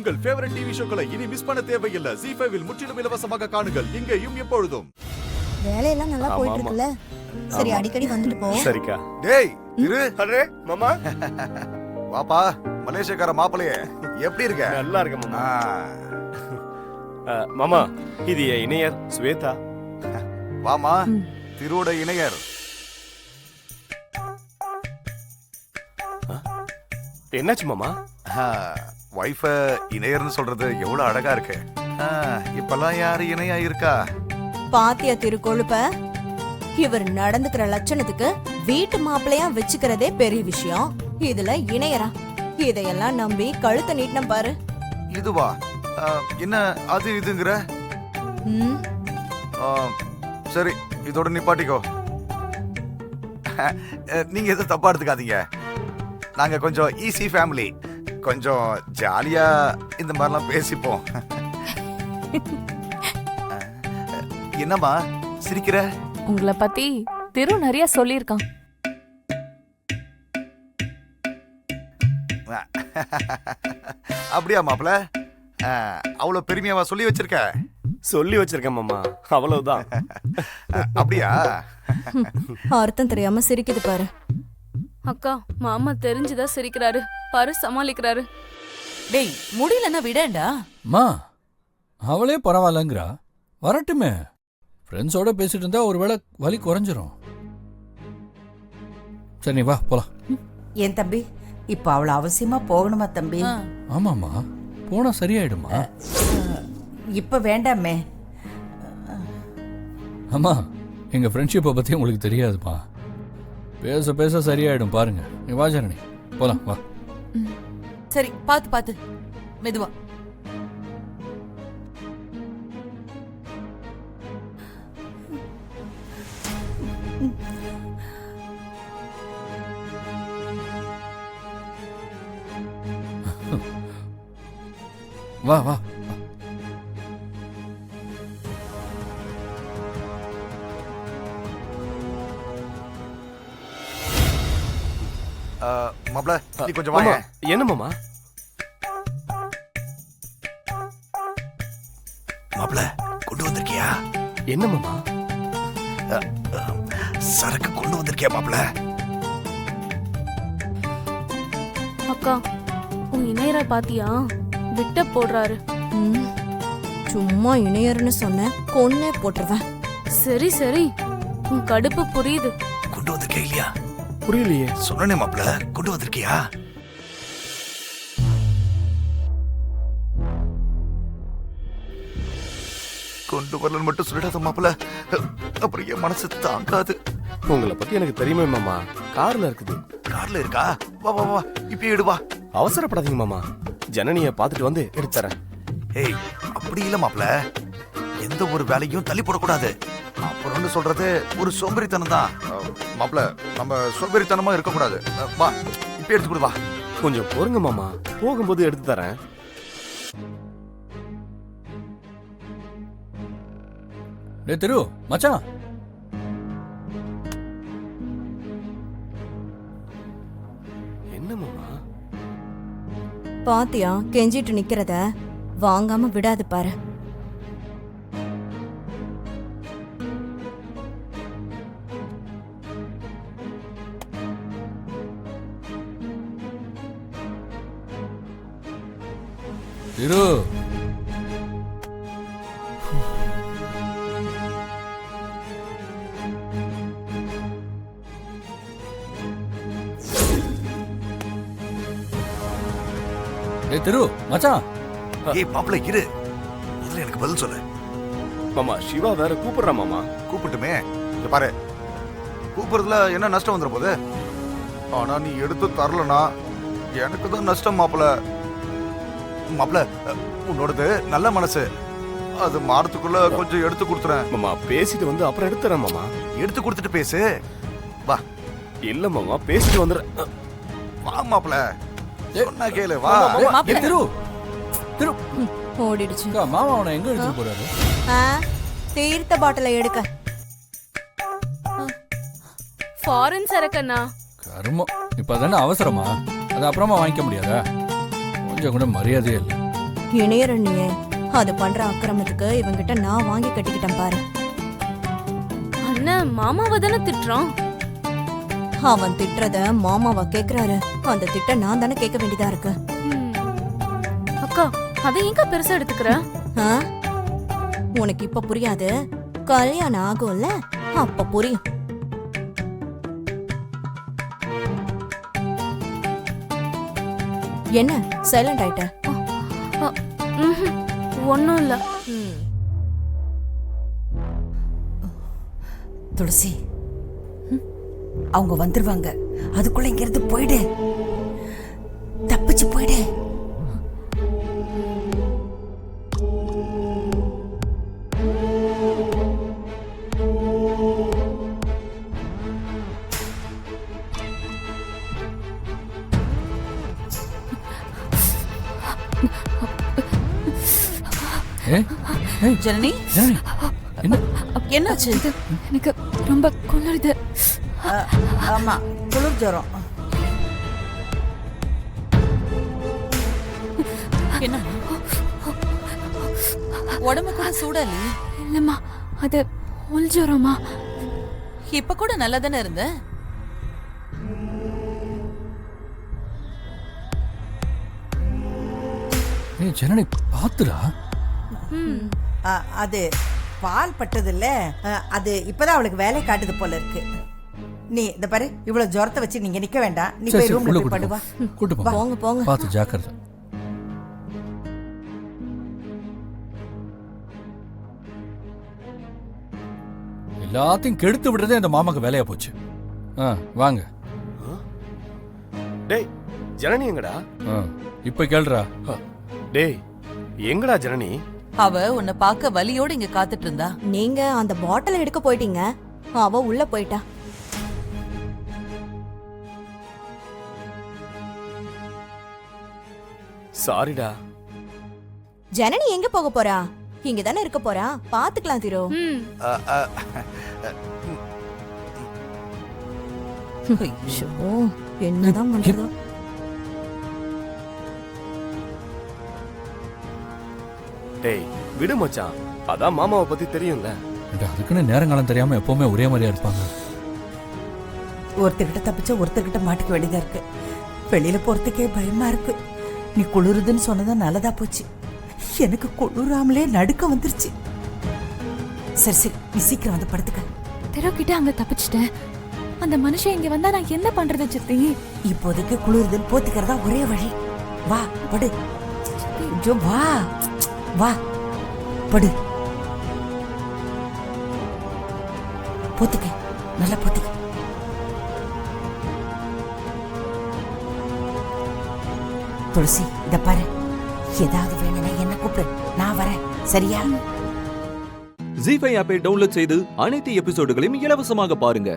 உங்கள் favourite TV ஷோக்களை இனி miss பண்ண தேவையில்லை. ZEE5 இல் முற்றிலும் இலவசமாக காணுங்கள். இங்கேயும் எப்பொழுதும். வேலையெல்லாம் நல்லா போயிட்டு இருக்குல்ல? சரி, அடிக்கடி வந்துட்டு போ. சரிக்கா. டேய் இரு. அரே மாமா. வாப்பா மலேசியக்கார மாப்பிளையே, எப்படி இருக்க? நல்லா இருக்க மாமா. மாமா இது என் இணையர் ஸ்வேதா. வாமா திருவோட இணையர். என்னாச்சு மாமா? வைஃப இணையர்னு சொல்றது எவ்வளவு அழகா இருக்கு. இப்பெல்லாம் யாரு இணையா இருக்கா? பாத்தியா திருக்கொழுப்ப? இவர் நடந்துக்கிற லட்சணத்துக்கு வீட்டு மாப்பிள்ளையா வச்சுக்கிறதே பெரிய விஷயம். இதுல இணையரா? இதையெல்லாம் நம்பி கழுத்தை நீட்டினம் பாரு. இதுவா? என்ன அது இதுங்கிற? சரி, இதோட நிப்பாட்டிக்கோ. நீங்க எதுவும் தப்பா எடுத்துக்காதீங்க. நாங்க கொஞ்சம் ஈஸி ஃபேமிலி, கொஞ்சம் ஜாலியா இந்த மாதிரிலாம் பேசிப்போம். என்னம்மா சிரிக்கிற? உங்களை பத்தி திரு நிறைய சொல்லியிருக்கான். அப்படியா மாப்பிள? அவ்வளவு பெருமையாவா சொல்லி வச்சிருக்க? சொல்லி வச்சிருக்கேன் மாமா, அவ்வளவுதான். அப்படியா? அர்த்தம் தெரியாம சிரிக்குது பாரு. அக்கா, மாமா தெரிஞ்சுதான் சிரிக்கிறாரு பாரு, சமாளிக்கிறாரு. டேய், முடியலன்னா விடேண்டா. மா அவளே பரவாயில்லங்கிறா, வரட்டுமே. ஃப்ரெண்ட்ஸோட பேசிட்டு இருந்தா ஒருவேளை வலி குறைஞ்சிரும். சரி நீ வா போலாம். என் தம்பி, இப்ப அவளை அவசியமா போகணுமா தம்பி? ஆமாம்மா, போனா சரியாயிடுமா? இப்ப வேண்டாமே. அம்மா, எங்க ஃப்ரெண்ட்ஷிப்பை பத்தி உங்களுக்கு தெரியாதுமா. பேச பேச சரியாயிடும் பாருங்க. நீ வா ஜனனி, போலாம் வா. சரி, பாத்து பாத்து மெதுவா. வா வா. மாப்பிள நீ கொஞ்சம் மாமா, வாங்க. என்ன மாமா? மாப்பிள கொண்டு வந்திருக்கியா? என்ன மாமா? சரக்கு கொண்டு வந்திருக்கியா மாப்பிள? அக்கா, உன் இணையரை பாத்தியா? விட்ட போடுறாரு. சும்மா இணையர்னு சொன்ன கொன்னே போட்டுருவேன். சரி சரி, உன் கடுப்பு புரியுது. கொண்டு வந்திருக்கியா இல்லையா? புரியலையே. சொன்னனே மாப்பிள, கொண்டு வந்திருக்கியா? கொண்டு வரலன்னு மட்டும் சொல்லிடாத மாப்பிள, அப்புறம் என் மனசு தாங்காது. உங்களை பத்தி எனக்கு தெரியுமே மாமா, கார்ல இருக்குது. கார்ல இருக்கா? வா வா வா, இப்பயே எடு வா. அவசரப்படாதீங்க மாமா, ஜனனிய பாத்துட்டு வந்து எடுத்துறேன். ஏய், அப்படி இல்ல மாப்பிள, எந்த ஒரு வேலையும் தள்ளி போடக்கூடாது. அப்புறம்னு சொல்றது ஒரு சோம்பேறித்தனம் தான் மாப்பிள. நம்ம சோம்பேறித்தனமா இருக்கக்கூடாது. வா, இப்ப எடுத்து கொடு வா. கொஞ்சம் பொறுங்க மாமா, போகும்போது எடுத்து தரேன். டே திரு மச்சான். என்ன மாமா? பாத்தியா கெஞ்சிட்டு நிக்கிறத? வாங்காம விடாது பாரு. திரு டே திரு மச்சான். ஏய் மாப்பிள இரு, முதல்ல எனக்கு பதில் சொல்லு. மாமா, சிவா வேற கூப்பிடுறா மாமா. கூப்பிட்டுமே, இங்க பாரு, கூப்பிடுறதுல என்ன நஷ்டம் வந்துட போகுது? ஆனா நீ எடுத்து தரலனா எனக்கு தான் நஷ்டம் மாப்பிள. மாப்பிள, உன்னோடது நல்ல மனசு, அது மாறத்துக்குள்ள கொஞ்சம் எடுத்து கொடுத்துறேன். மாமா, பேசிட்டு வந்து அப்புறம் எடுத்துறேன் மாமா. எடுத்து கொடுத்துட்டு பேசு. வா. இல்ல மாமா, பேசிட்டு வந்துடுறேன். வா மாப்பிள, சொன்னா கேளு வா. ஏ திரு திரு ஓடிடுச்சு. மாமா அவனை எங்க எடுத்துட்டு போறாரு? தீர்த்த பாட்டில எடுக்க. ஃபாரின் சரக்கண்ணா. கருமம், இப்ப தானே அவசரமா? அது அப்புறமா வாங்கிக்க முடியாதா? கொஞ்சம் கூட மரியாதையே இல்லை. இணையரண்யே அது பண்ற அக்கிரமத்துக்கு இவங்கிட்ட நான் வாங்கி கட்டிக்கிட்டேன் பாரு. அண்ணன் மாமாவை தானே திட்டுறான். அவன் திட்டுறத மாமாவா கேக்குறாரு. அந்த திட்ட நான் தானே கேட்க வேண்டியதா இருக்கு. ம். அக்கா அதை எங்க பெருசா எடுத்துக்கிற? ஆ? உனக்கு இப்ப புரியாது, கல்யாணம் ஆகும்ல அப்ப புரியும். என்ன சைலண்ட் ஆயிட்ட? ஒன்னும் இல்ல. துளசி, அவங்க வந்துருவாங்க. அதுக்குள்ள இங்க இருந்து போயிடு, தப்பிச்சு போயிடு. ஏய், ஏய், ஜனனி, ஜனனி, என்ன என்னாச்சு? எனக்கு ரொம்ப குளிருது. ஆமா, குளிர் ஜுரம். என்ன உடம்பு கூட சூடாலி? இல்லம்மா, அது உள்ஜரமா. இப்ப கூட நல்லா தானே இருந்த. ஏய் ஜனனி பாத்துடா. அது பால் பட்டது இல்ல, அது இப்பதான் அவளுக்கு வேலை காட்டுது போல இருக்கு. நீ இந்த பாரு, இவ்வளவு ஜுரத்தை வச்சு நீங்க நிக்க வேண்டாம். நீ சரி போய் சரி, ரூம்ல உள்ள போய் படுவா. கூட்டு போ. போங்க போங்க. பார்த்து ஜாக்கிரதை. எல்லாத்தையும் கெடுத்து விடுறதே இந்த மாமாக்கு வேலையா போச்சு. வாங்க. டேய் ஜனனி எங்கடா? இப்ப கேளுடா. டேய் எங்கடா ஜனனி? அவ உன்னை பார்க்க வலியோட இங்க காத்துட்டு இருந்தா. நீங்க அந்த பாட்டில் எடுக்க போயிட்டீங்க, அவ உள்ள போயிட்டா. சாரிடா. ஜனனி எங்க போக போறா? இங்க தானே இருக்க போறா, பாத்துக்கலாம் திரு. ம். ஓ, என்னதான் பண்றதோ. டேய் விடு மச்சான், அதான் மாமாவை பத்தி தெரியும்ல. அதுக்குன்னு நேரங்காலம் தெரியாம எப்பவுமே ஒரே மாதிரியா இருப்பாங்க. ஒருத்தர்கிட்ட தப்பிச்சா ஒருத்தர்கிட்ட மாட்டிக்க வேண்டியதா இருக்கு. வெளியில போறதுக்கே பயமா இருக்கு. நீ குளிருதுன்னு சொன்னதா நல்லதா போச்சு. எனக்கு குளிராமலே நடுக்க வந்துருச்சு. சரி சரி, நீ சீக்கிரம் வந்து படுத்துக்க. தெரு கிட்ட அங்க தப்பிச்சிட்டேன். அந்த மனுஷன் இங்க வந்தா நான் என்ன பண்றது சித்தி? இப்போதைக்கு குளிருதுன்னு போத்திக்கிறதா ஒரே வழி. வா படு, கொஞ்சம் வா வா படு. போத்திக்க, நல்லா போத்திக்க. துளசி, இத பாரு, ஏதாவது வேணும்னா என்ன கூப்பிடு, நான் வரேன். சரியா? ஜீ5 ஆப்பை டவுன்லோட் செய்து அனைத்து எபிசோடுகளையும் இலவசமாக பாருங்க.